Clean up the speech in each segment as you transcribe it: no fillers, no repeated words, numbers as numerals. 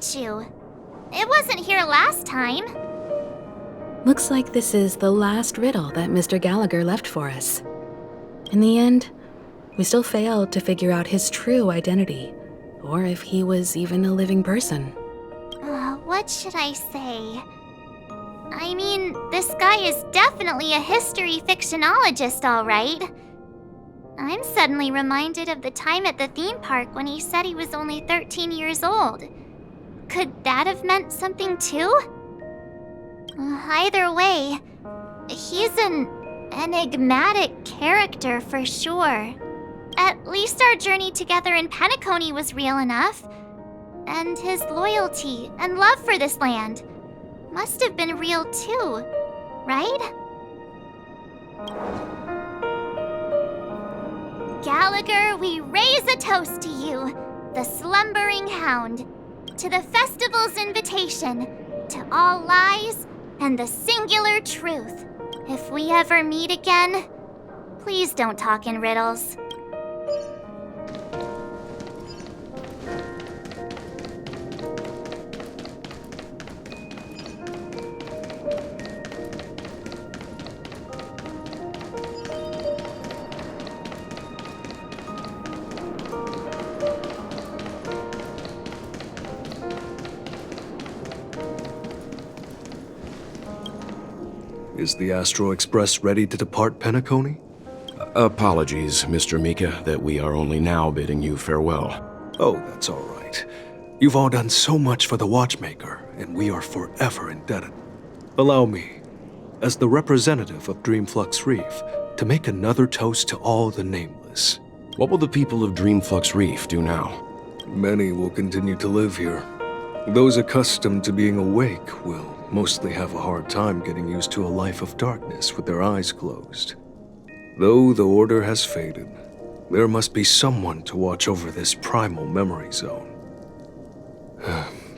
statue. It wasn't here last time. Looks like this is the last riddle that Mr. Gallagher left for us. In the end, we still failed to figure out his true identity, or if he was even a living person. What should I say? I mean, this guy is definitely a history fictionologist, all right. I'm suddenly reminded of the time at the theme park when he said he was only 13 years old. Could that have meant something too? Either way, he's an enigmatic character for sure. At least our journey together in Penacony was real enough. And his loyalty and love for this land must have been real too, right? Gallagher, we raise a toast to you, the slumbering hound, to the festival's invitation, to all lies and the singular truth. If we ever meet again, please don't talk in riddles. Is the Astro Express ready to depart Penacony? Apologies, Mr. Mika, that we are only now bidding you farewell. Oh, that's all right. You've all done so much for the Watchmaker, and we are forever indebted. Allow me, as the representative of Dreamflux Reef, to make another toast to all the nameless. What will the people of Dreamflux Reef do now? Many will continue to live here. Those accustomed to being awake will mostly have a hard time getting used to a life of darkness with their eyes closed. Though the order has faded, there must be someone to watch over this primal memory zone.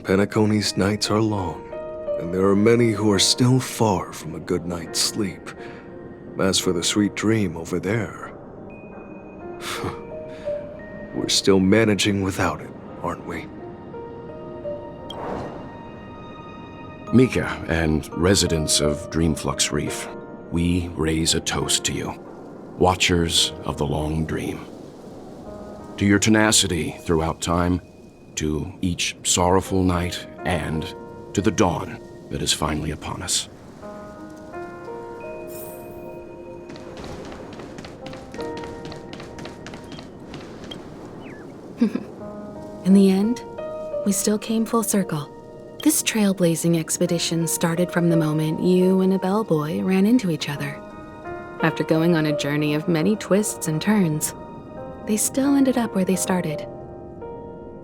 Penacony's nights are long, and there are many who are still far from a good night's sleep. As for the sweet dream over there, we're still managing without it, aren't we? Mika and residents of Dreamflux Reef, we raise a toast to you, watchers of the long dream. To your tenacity throughout time, to each sorrowful night, and to the dawn that is finally upon us. In the end, we still came full circle. This trailblazing expedition started from the moment you and a bellboy ran into each other. After going on a journey of many twists and turns, they still ended up where they started.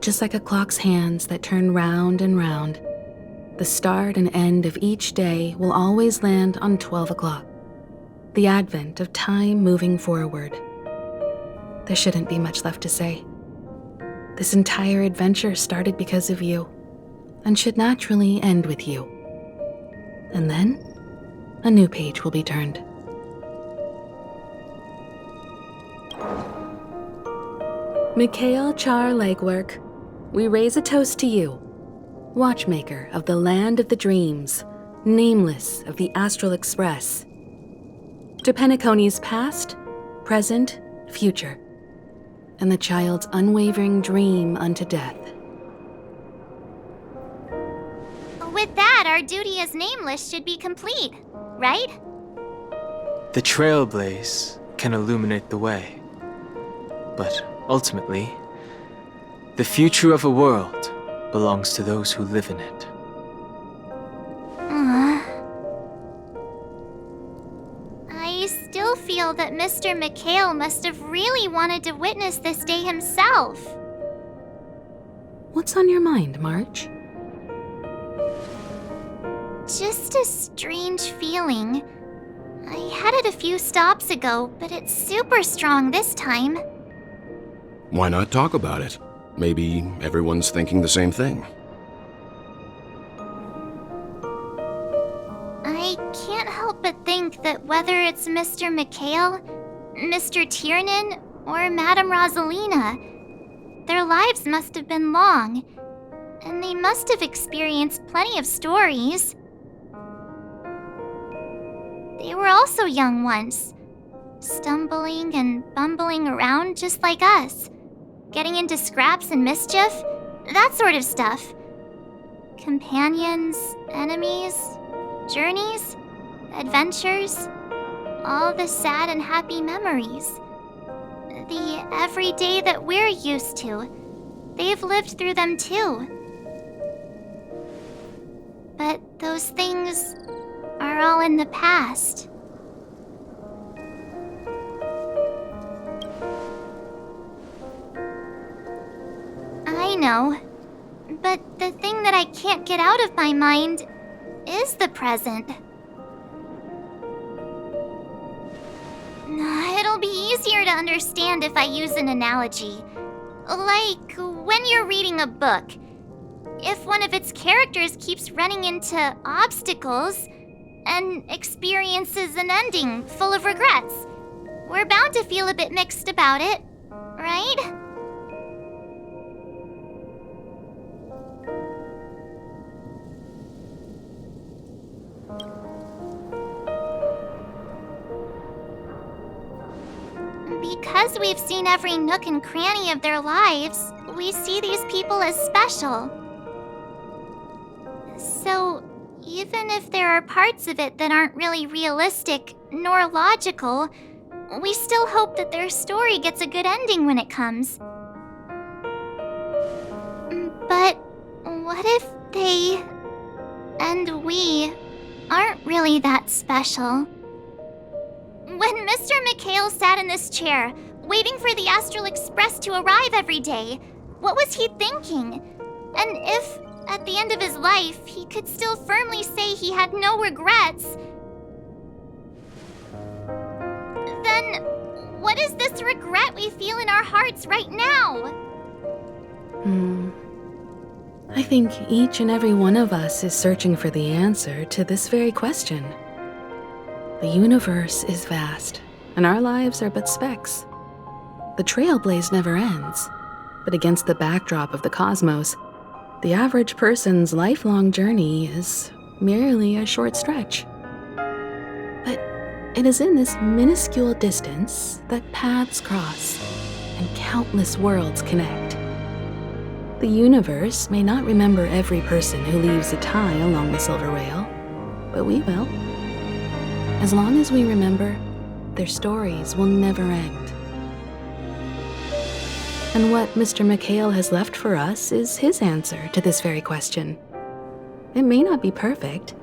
Just like a clock's hands that turn round and round, the start and end of each day will always land on 12 o'clock, the advent of time moving forward. There shouldn't be much left to say. This entire adventure started because of you, and should naturally end with you. And then, a new page will be turned. Mikhail Char Legwork, we raise a toast to you, watchmaker of the land of the dreams, nameless of the Astral Express. To Penacony's past, present, future, and the child's unwavering dream unto death. With that, our duty as nameless should be complete, right? The trailblaze can illuminate the way. But ultimately, the future of a world belongs to those who live in it. I still feel that Mr. Mikhail must have really wanted to witness this day himself. What's on your mind, March? Just a strange feeling. I had it a few stops ago, but it's super strong this time. Why not talk about it? Maybe everyone's thinking the same thing. I can't help but think that whether it's Mr. Mikhail, Mr. Tiernan, or Madame Rosalina, their lives must have been long. And they must have experienced plenty of stories. They were also young once, stumbling and bumbling around just like us, getting into scraps and mischief, that sort of stuff. Companions, enemies, journeys, adventures, all the sad and happy memories. The everyday that we're used to. They've lived through them too. But those things are all in the past. I know, but the thing that I can't get out of my mind is the present. It'll be easier to understand if I use an analogy. Like when you're reading a book. If one of its characters keeps running into obstacles and experiences an ending full of regrets, we're bound to feel a bit mixed about it, right? Because we've seen every nook and cranny of their lives, we see these people as special. So, even if there are parts of it that aren't really realistic nor logical, we still hope that their story gets a good ending when it comes. But what if they and we aren't really that special? When Mr. McHale sat in this chair, waiting for the Astral Express to arrive every day, what was he thinking? And if, at the end of his life, he could still firmly say he had no regrets, then what is this regret we feel in our hearts right now? I think each and every one of us is searching for the answer to this very question. The universe is vast, and our lives are but specks. The trailblaze never ends, but against the backdrop of the cosmos, the average person's lifelong journey is merely a short stretch. But it is in this minuscule distance that paths cross and countless worlds connect. The universe may not remember every person who leaves a tie along the Silver Rail, but we will. As long as we remember, their stories will never end. And what Mr. McHale has left for us is his answer to this very question. It may not be perfect,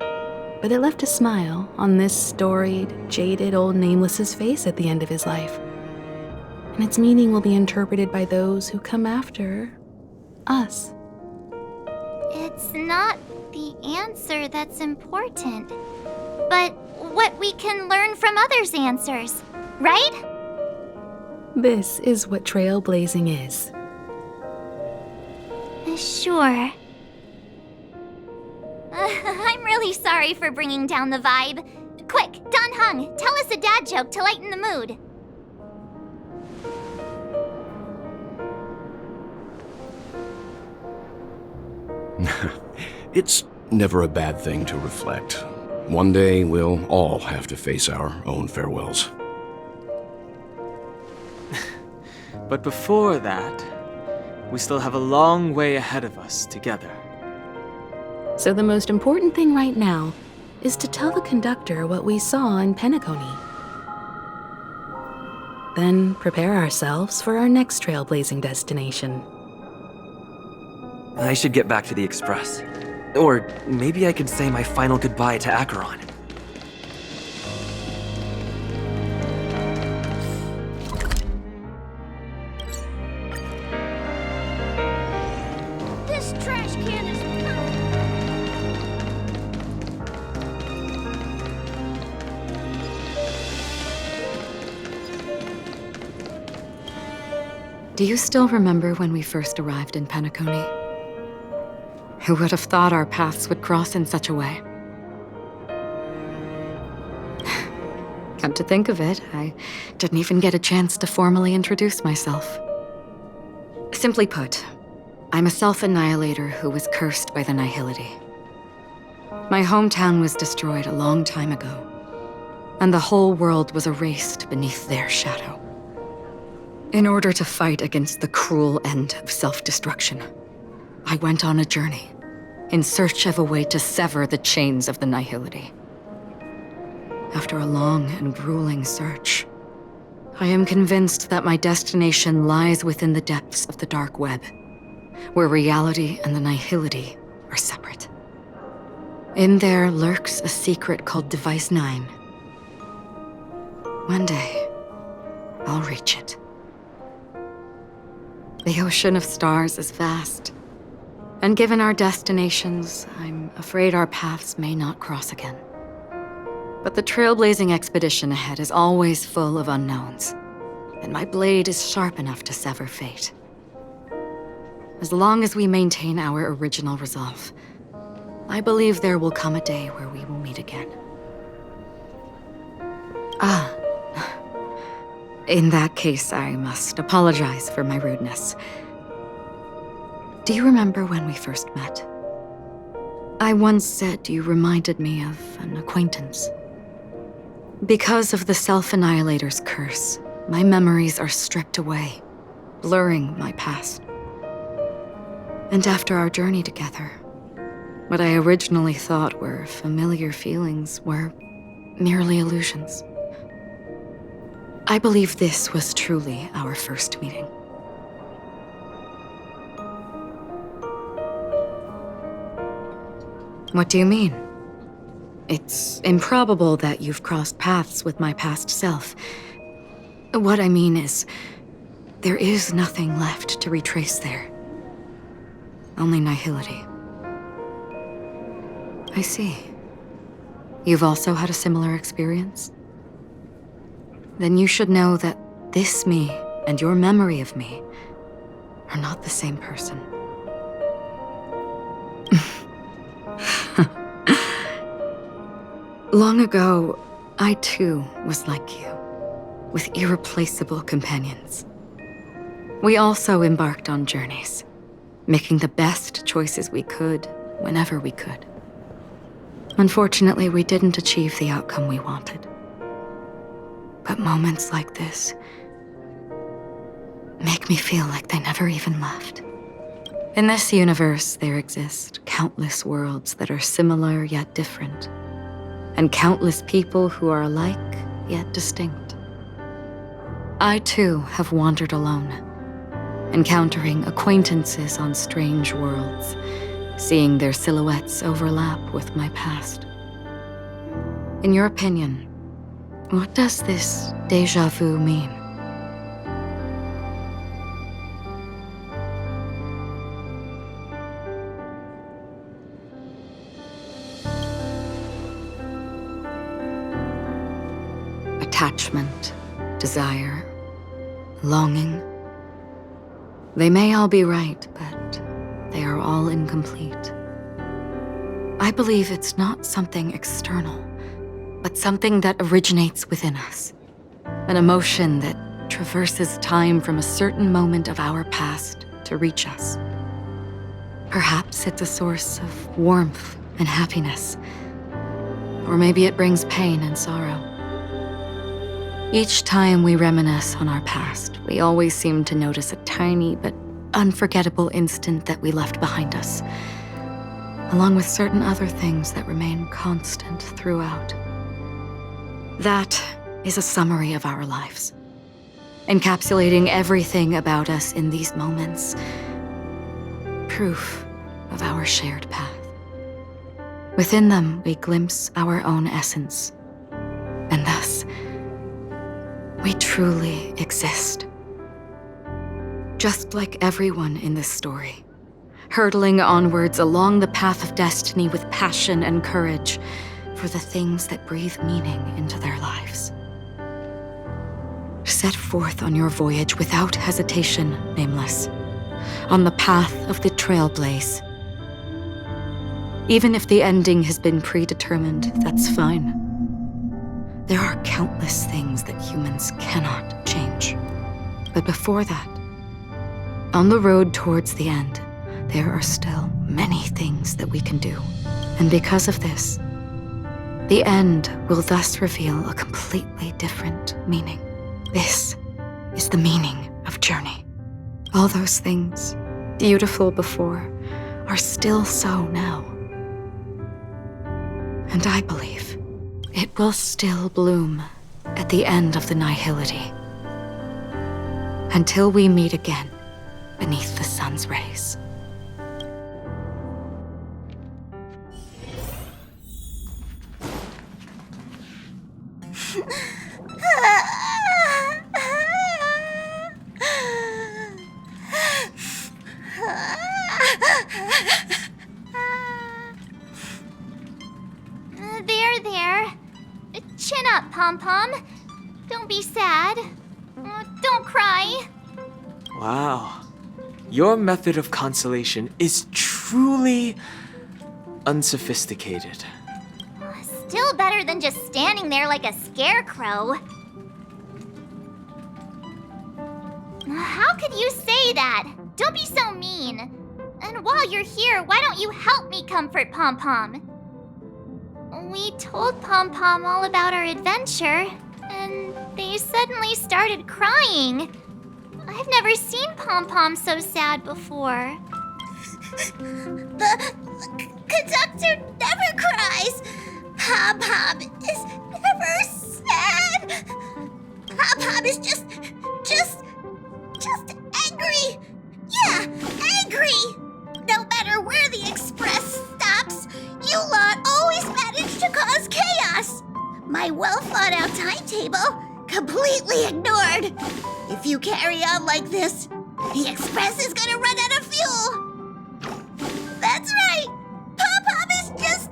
but it left a smile on this storied, jaded old Nameless's face at the end of his life. And its meaning will be interpreted by those who come after us. It's not the answer that's important, but what we can learn from others' answers, right? This is what trailblazing is. Sure. I'm really sorry for bringing down the vibe. Quick, Don Hung, tell us a dad joke to lighten the mood. It's never a bad thing to reflect. One day, we'll all have to face our own farewells. But before that, we still have a long way ahead of us together. So the most important thing right now is to tell the conductor what we saw in Penacony. Then prepare ourselves for our next trailblazing destination. I should get back to the Express. Or maybe I could say my final goodbye to Acheron. This trash can is... Do you still remember when we first arrived in Penacony? Who would have thought our paths would cross in such a way? Come to think of it, I didn't even get a chance to formally introduce myself. Simply put, I'm a self-annihilator who was cursed by the Nihility. My hometown was destroyed a long time ago, and the whole world was erased beneath their shadow. In order to fight against the cruel end of self-destruction, I went on a journey in search of a way to sever the chains of the Nihility. After a long and grueling search, I am convinced that my destination lies within the depths of the dark web, where reality and the Nihility are separate. In there lurks a secret called Device 9. One day, I'll reach it. The ocean of stars is vast, and given our destinations, I'm afraid our paths may not cross again. But the trailblazing expedition ahead is always full of unknowns, and my blade is sharp enough to sever fate. As long as we maintain our original resolve, I believe there will come a day where we will meet again. In that case, I must apologize for my rudeness. Do you remember when we first met? I once said you reminded me of an acquaintance. Because of the Self-Annihilator's curse, my memories are stripped away, blurring my past. And after our journey together, what I originally thought were familiar feelings were merely illusions. I believe this was truly our first meeting. What do you mean? It's improbable that you've crossed paths with my past self. What I mean is, there is nothing left to retrace there. Only nihility. I see. You've also had a similar experience? Then you should know that this me and your memory of me are not the same person. Long ago, I too was like you, with irreplaceable companions. We also embarked on journeys, making the best choices we could, whenever we could. Unfortunately, we didn't achieve the outcome we wanted. But moments like this make me feel like they never even left. In this universe, there exist countless worlds that are similar yet different, and countless people who are alike yet distinct. I too have wandered alone, encountering acquaintances on strange worlds, seeing their silhouettes overlap with my past. In your opinion, what does this déjà vu mean? Attachment, desire, longing. They may all be right, but they are all incomplete. I believe it's not something external, but something that originates within us. An emotion that traverses time from a certain moment of our past to reach us. Perhaps it's a source of warmth and happiness, or maybe it brings pain and sorrow. Each time we reminisce on our past, we always seem to notice a tiny but unforgettable instant that we left behind us, along with certain other things that remain constant throughout. That is a summary of our lives, encapsulating everything about us in these moments, proof of our shared path. Within them, we glimpse our own essence, and thus, we truly exist. Just like everyone in this story, hurtling onwards along the path of destiny with passion and courage for the things that breathe meaning into their lives. Set forth on your voyage without hesitation, Nameless, on the path of the Trailblaze. Even if the ending has been predetermined, that's fine. There are countless things that humans cannot change. But before that, on the road towards the end, there are still many things that we can do. And because of this, the end will thus reveal a completely different meaning. This is the meaning of journey. All those things, beautiful before, are still so now. And I believe it will still bloom at the end of the nihility. Until we meet again beneath the sun's rays. There. Chin up, Pom-Pom. Don't be sad. Don't cry. Wow. Your method of consolation is truly unsophisticated. Still better than just standing there like a scarecrow. How could you say that? Don't be so mean. And while you're here, why don't you help me comfort Pom-Pom? We told Pom-Pom all about our adventure, and they suddenly started crying. I've never seen Pom-Pom so sad before. The conductor never cries. Pom-Pom is never sad. Pom-Pom is just angry. Yeah, angry. No matter where the express stops, you lot always manage to cause chaos. My well-thought-out timetable completely ignored. If you carry on like this, the express is gonna run out of fuel. That's right. Pom-Pom is just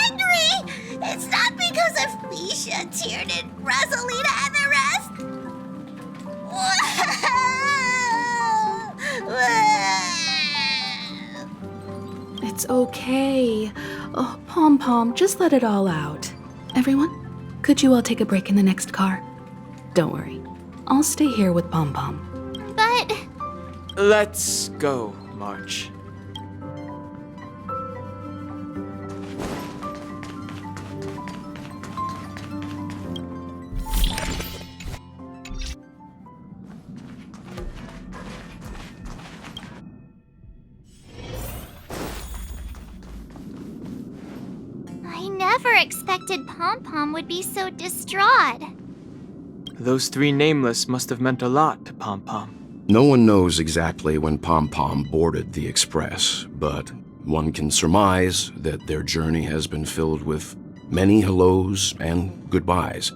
angry. It's not because of Misha, Tiernan, Rosalina, and the rest. It's okay. Oh, Pom-Pom, just let it all out. Everyone, could you all take a break in the next car? Don't worry. I'll stay here with Pom-Pom. But... Let's go, March. I never expected Pom-Pom would be so distraught. Those three nameless must have meant a lot to Pom-Pom. No one knows exactly when Pom-Pom boarded the Express, but one can surmise that their journey has been filled with many hellos and goodbyes.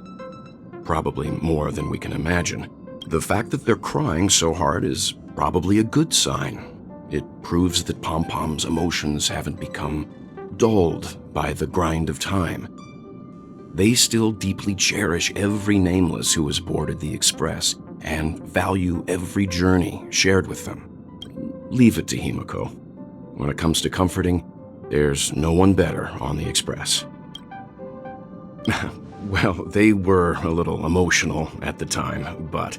Probably more than we can imagine. The fact that they're crying so hard is probably a good sign. It proves that Pom-Pom's emotions haven't become dulled by the grind of time. They still deeply cherish every nameless who has boarded the Express and value every journey shared with them. Leave it to Himiko. When it comes to comforting, there's no one better on the Express. Well, they were a little emotional at the time, but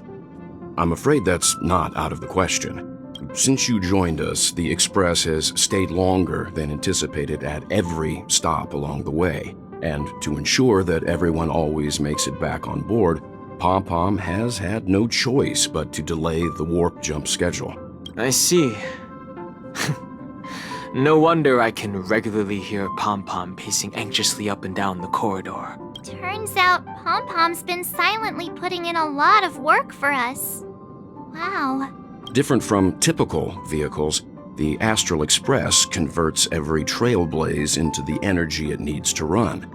I'm afraid that's not out of the question. Since you joined us, the Express has stayed longer than anticipated at every stop along the way. And to ensure that everyone always makes it back on board, Pom-Pom has had no choice but to delay the warp jump schedule. I see. No wonder I can regularly hear Pom-Pom pacing anxiously up and down the corridor. Turns out Pom-Pom's been silently putting in a lot of work for us. Wow. Different from typical vehicles, the Astral Express converts every trailblaze into the energy it needs to run.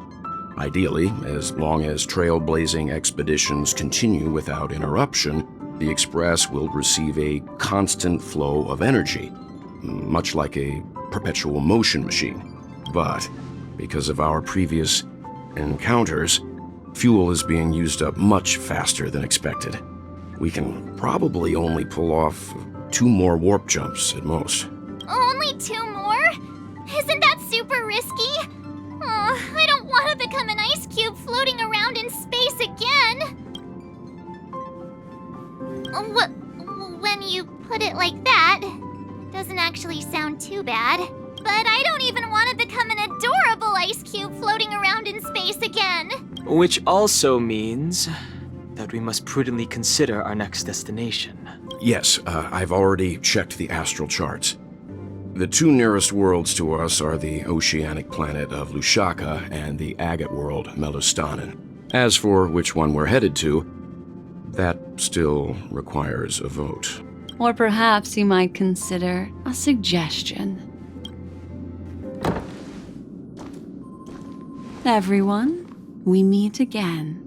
Ideally, as long as trailblazing expeditions continue without interruption, the Express will receive a constant flow of energy, much like a perpetual motion machine. But because of our previous encounters, fuel is being used up much faster than expected. We can probably only pull off 2 more warp jumps at most. Only 2 more? Isn't that super risky? Oh, I don't want to become an ice cube floating around in space again. When you put it like that, Doesn't actually sound too bad. But I don't even want to become an adorable ice cube floating around in space again. Which also means that we must prudently consider our next destination. Yes, I've already checked the astral charts. The two nearest worlds to us are the oceanic planet of Lushaka and the agate world, Melustanen. As for which one we're headed to, that still requires a vote. Or perhaps you might consider a suggestion. Everyone, we meet again.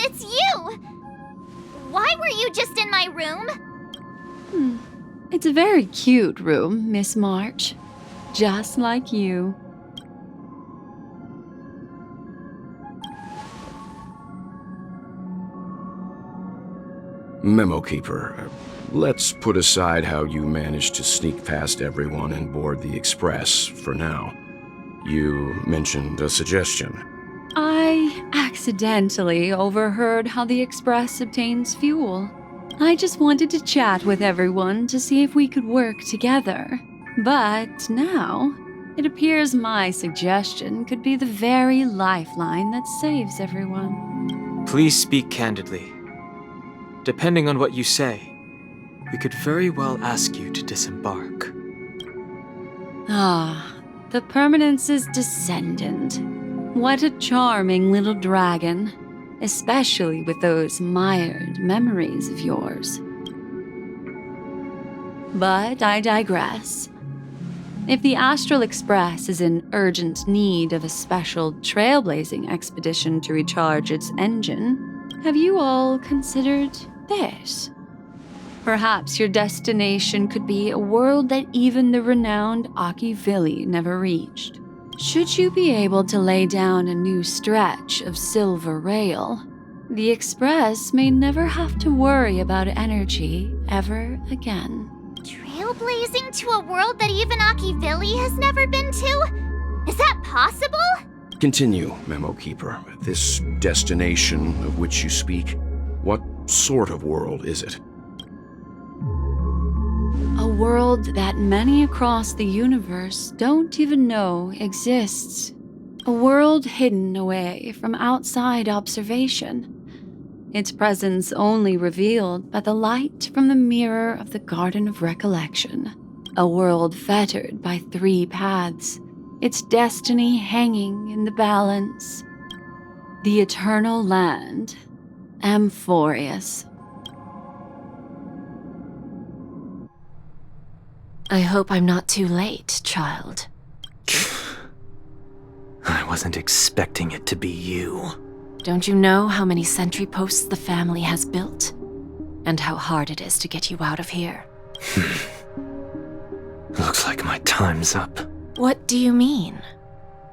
It's you! Why were you just in my room? It's a very cute room, Miss March. Just like you. Memo Keeper, let's put aside how you managed to sneak past everyone and board the Express for now. You mentioned a suggestion. I accidentally overheard how the Express obtains fuel. I just wanted to chat with everyone to see if we could work together. But now, it appears my suggestion could be the very lifeline that saves everyone. Please speak candidly. Depending on what you say, we could very well ask you to disembark. The Permanence's descendant. What a charming little dragon, especially with those mired memories of yours. But I digress. If the Astral Express is in urgent need of a special trailblazing expedition to recharge its engine, have you all considered this? Perhaps your destination could be a world that even the renowned Akivili never reached. Should you be able to lay down a new stretch of silver rail, the Express may never have to worry about energy ever again. Trailblazing to a world that even Akivili has never been to? Is that possible? Continue, Memo Keeper. This destination of which you speak, what sort of world is it? A world that many across the universe don't even know exists. A world hidden away from outside observation. Its presence only revealed by the light from the mirror of the Garden of Recollection. A world fettered by 3 paths, its destiny hanging in the balance. The Eternal Land, Amphorius. I hope I'm not too late, child. I wasn't expecting it to be you. Don't you know how many sentry posts the family has built? And how hard it is to get you out of here? Looks like my time's up. What do you mean?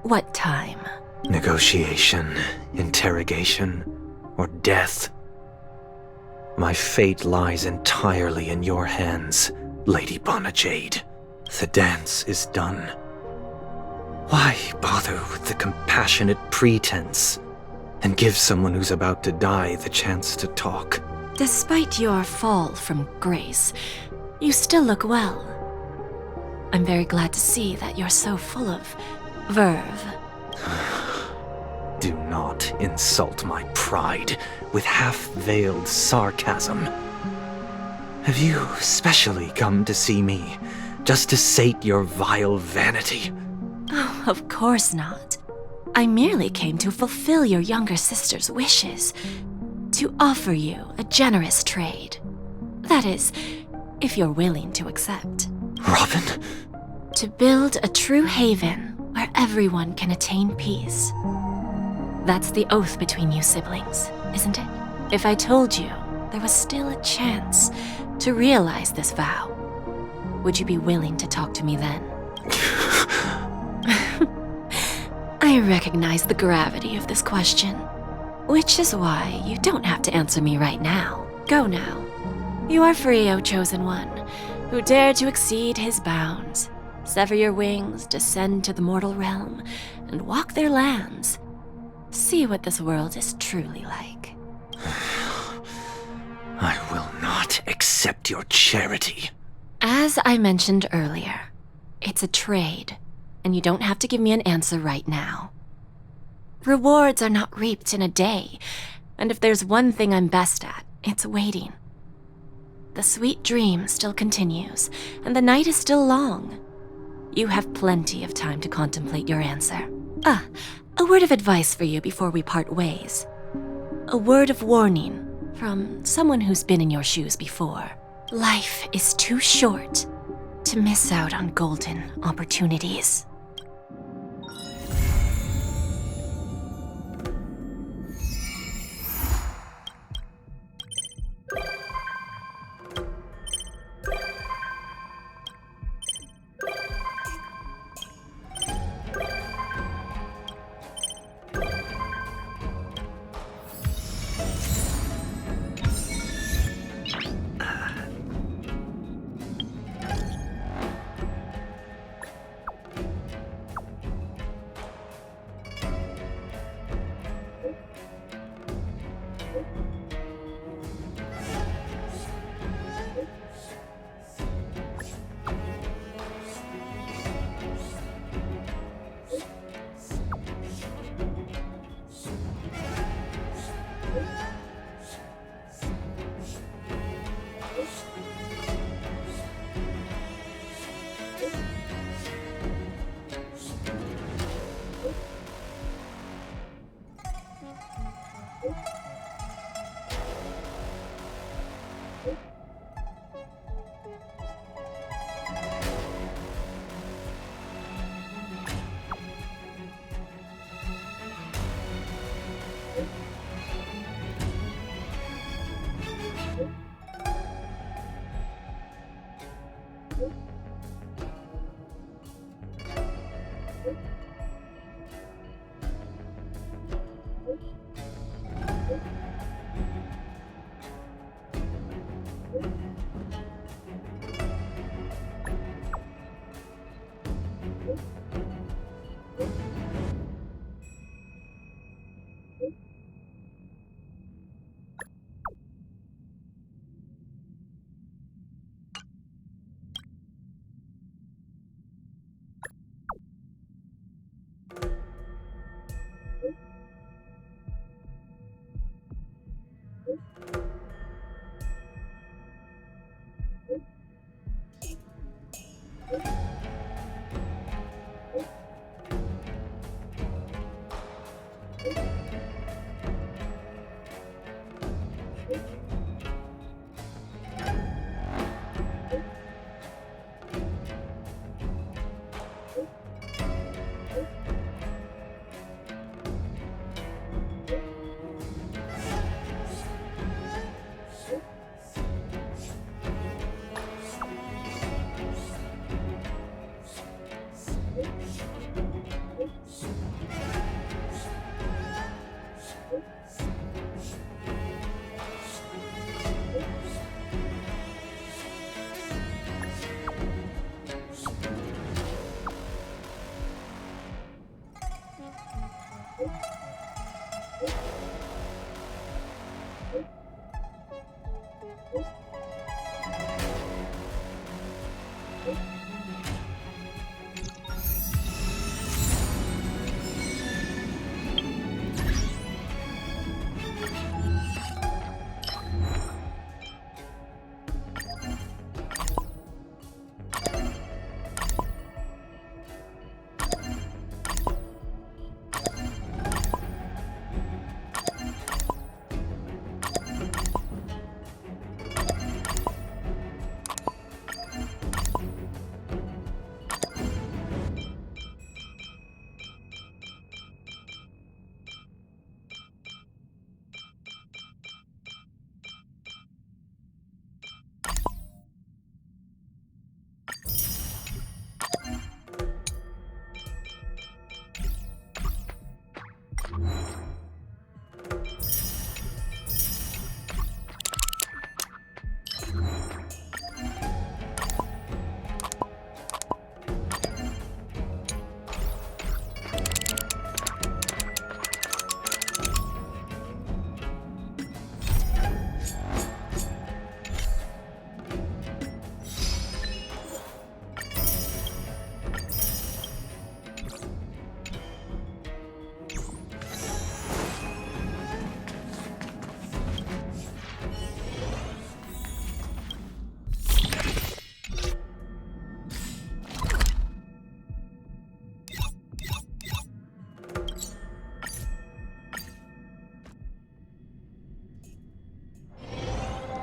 What time? Negotiation, interrogation, or death. My fate lies entirely in your hands, Lady Bonajade. The dance is done. Why bother with the compassionate pretense and give someone who's about to die the chance to talk? Despite your fall from grace, you still look well. I'm very glad to see that you're so full of verve. Do not insult my pride with half-veiled sarcasm. Have you specially come to see me just to sate your vile vanity? Oh, of course not. I merely came to fulfill your younger sister's wishes, to offer you a generous trade. That is, if you're willing to accept. Robin? To build a true haven where everyone can attain peace. That's the oath between you siblings, isn't it? If I told you there was still a chance to realize this vow, would you be willing to talk to me then? I recognize the gravity of this question, which is why you don't have to answer me right now. Go now. You are free, O Chosen One, who dare to exceed his bounds. Sever your wings, descend to the mortal realm, and walk their lands. See what this world is truly like. I will not accept your charity. As I mentioned earlier, it's a trade, and you don't have to give me an answer right now. Rewards are not reaped in a day, and if there's one thing I'm best at, it's waiting. The sweet dream still continues, and the night is still long. You have plenty of time to contemplate your answer. A word of advice for you before we part ways. A word of warning from someone who's been in your shoes before. Life is too short to miss out on golden opportunities.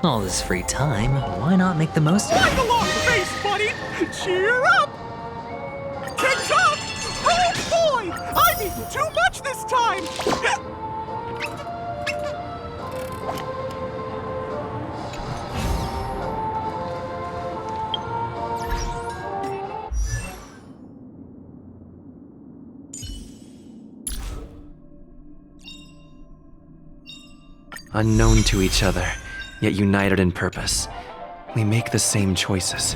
All this free time, why not make the most of it? Like a long face, buddy! Cheer up! Tick-tock! Oh boy! I've eaten too much this time! Unknown to each other, yet united in purpose, we make the same choices.